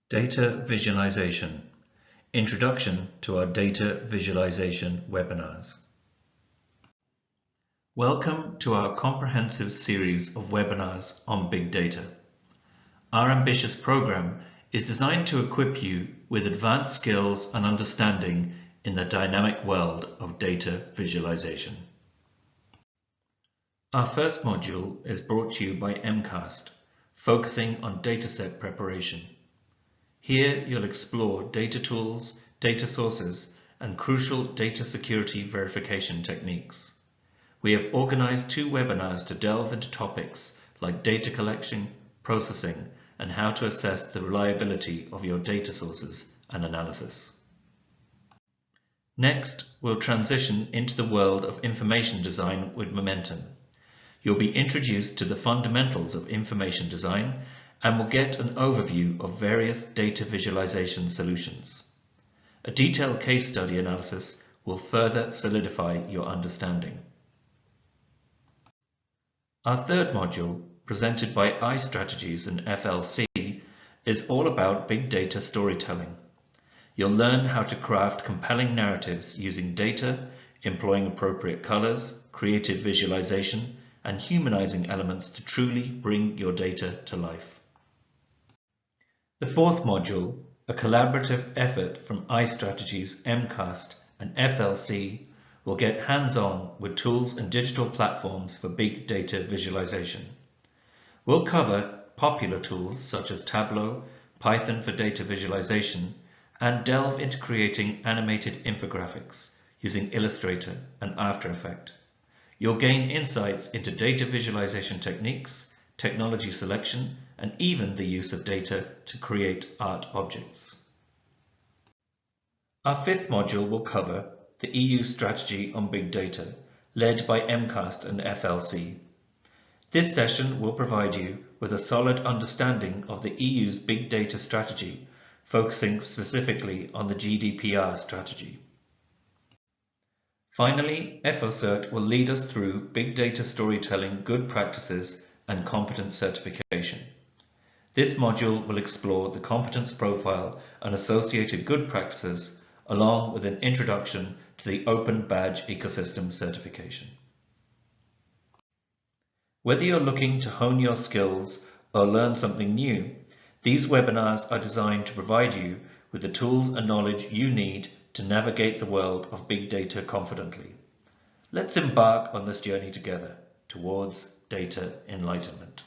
Data Visualization. Introduction to our Data Visualization webinars. Welcome to our comprehensive series of webinars on big data. Our ambitious program is designed to equip you with advanced skills and understanding in the dynamic world of data visualization. Our first module is brought to you by MCAST, focusing on data set preparation. Here you'll explore data tools, data sources, and crucial data security verification techniques. We have organized 2 webinars to delve into topics like data collection, processing, and how to assess the reliability of your data sources and analysis. Next, we'll transition into the world of information design with momentum. You'll be introduced to the fundamentals of information design and will get an overview of various data visualization solutions. A detailed case study analysis will further solidify your understanding. Our third module, presented by iStrategies and FLC, is all about big data storytelling. You'll learn how to craft compelling narratives using data, employing appropriate colors, creative visualization, and humanizing elements to truly bring your data to life. The fourth module, a collaborative effort from iStrategies, MCAST, and FLC, will get hands-on with tools and digital platforms for big data visualization. We'll cover popular tools such as Tableau, Python for data visualization, and delve into creating animated infographics using Illustrator and After Effects. You'll gain insights into data visualization techniques, technology selection, and even the use of data to create art objects. Our fifth module will cover the EU strategy on big data, led by MCAST and FLC. This session will provide you with a solid understanding of the EU's big data strategy, focusing specifically on the GDPR strategy. Finally, FOCERT will lead us through big data storytelling good practices and competence certification. This module will explore the competence profile and associated good practices, along with an introduction to the Open Badge Ecosystem certification. Whether you're looking to hone your skills or learn something new, these webinars are designed to provide you with the tools and knowledge you need to navigate the world of big data confidently. Let's embark on this journey together towards data enlightenment.